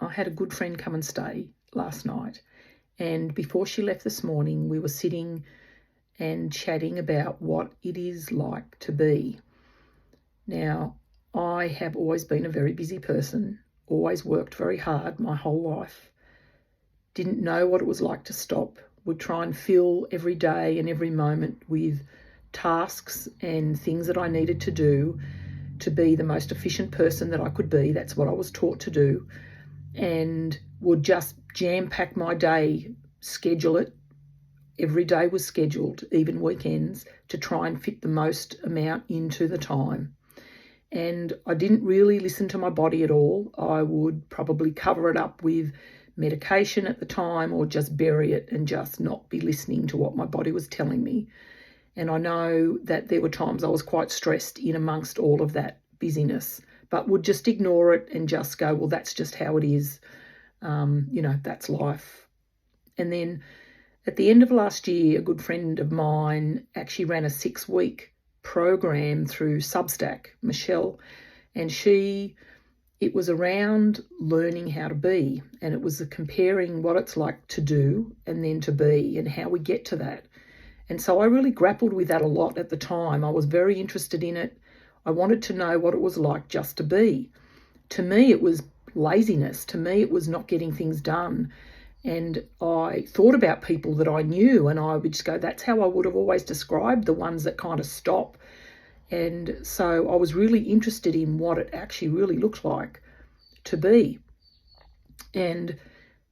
I had a good friend come and stay last night, and before she left this morning, we were sitting and chatting about what it is like to be. Now, I have always been a very busy person, always worked very hard my whole life, didn't know what it was like to stop, would try and fill every day and every moment with tasks and things that I needed to do to be the most efficient person that I could be. That's what I was taught to do, and would just jam-pack my day, schedule it. Every day was scheduled, even weekends, to try and fit the most amount into the time. And I didn't really listen to my body at all. I would probably cover it up with medication at the time, or just bury it and just not be listening to what my body was telling me. And I know that there were times I was quite stressed in amongst all of that busyness, but would just ignore it and just go, well, that's just how it is. That's life. And then at the end of last year, a good friend of mine actually ran a 6-week program through Substack, Michelle, and it was around learning how to be, and it was comparing what it's like to do and then to be and how we get to that. And so I really grappled with that a lot at the time. I was very interested in it. I wanted to know what it was like just to be. To me, it was laziness. To me, it was not getting things done. And I thought about people that I knew, and I would just go, that's how I would have always described the ones that kind of stop. And so I was really interested in what it actually really looked like to be. And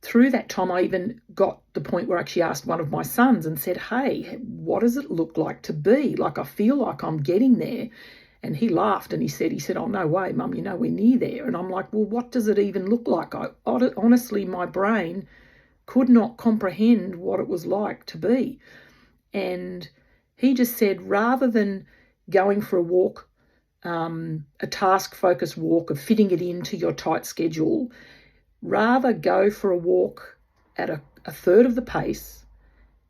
through that time, I even got the point where I actually asked one of my sons and said, hey, what does it look like to be? Like, I feel like I'm getting there. And he laughed and he said, oh, no way, Mum, you're nowhere near there. And I'm like, well, what does it even look like? Honestly, my brain could not comprehend what it was like to be. And he just said, rather than going for a walk, a task-focused walk of fitting it into your tight schedule, rather go for a walk at a third of the pace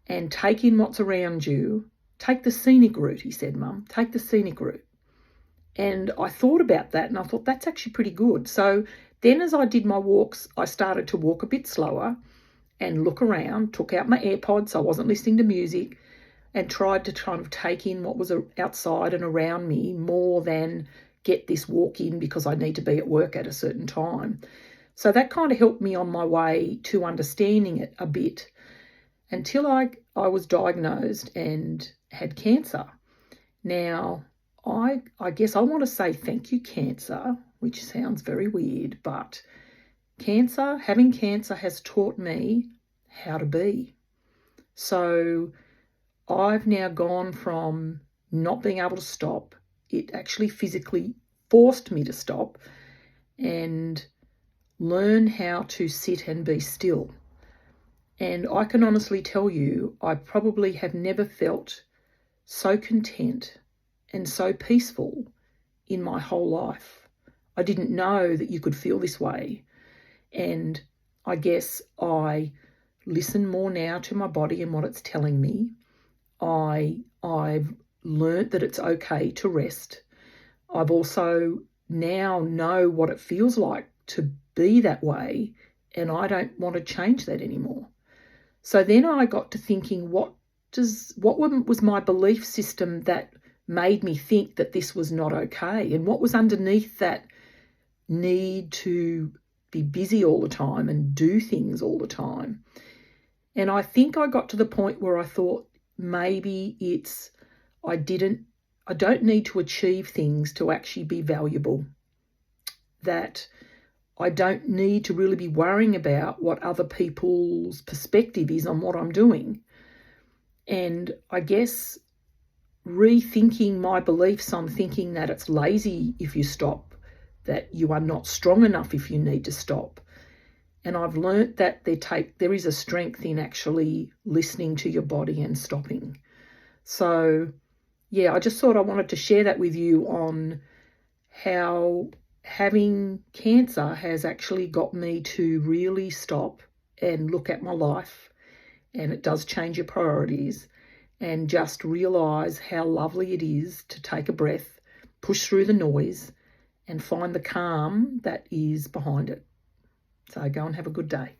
and take in what's around you. Take the scenic route, he said, Mum, take the scenic route. And I thought about that and I thought, that's actually pretty good. So then as I did my walks, I started to walk a bit slower and look around, took out my AirPods, so I wasn't listening to music, and tried to kind of take in what was outside and around me more than get this walk in because I need to be at work at a certain time. So that kind of helped me on my way to understanding it a bit until I was diagnosed and had cancer. Now, I guess I want to say thank you, cancer, which sounds very weird, but having cancer has taught me how to be. So I've now gone from not being able to stop. It actually physically forced me to stop and learn how to sit and be still. And I can honestly tell you, I probably have never felt so content and so peaceful in my whole life. I didn't know that you could feel this way. And I guess I listen more now to my body and what it's telling me. I've learnt that it's okay to rest. I've also now know what it feels like to be that way, and I don't want to change that anymore. So then I got to thinking, what was my belief system that made me think that this was not okay? And what was underneath that need to be busy all the time and do things all the time? And I think I got to the point where I thought maybe I don't need to achieve things to actually be valuable. That I don't need to really be worrying about what other people's perspective is on what I'm doing. And I guess rethinking my beliefs on thinking that it's lazy if you stop, that you are not strong enough if you need to stop. And I've learnt that there is a strength in actually listening to your body and stopping. So, yeah, I just thought I wanted to share that with you on how having cancer has actually got me to really stop and look at my life, and it does change your priorities, and just realise how lovely it is to take a breath, push through the noise, and find the calm that is behind it. So go and have a good day.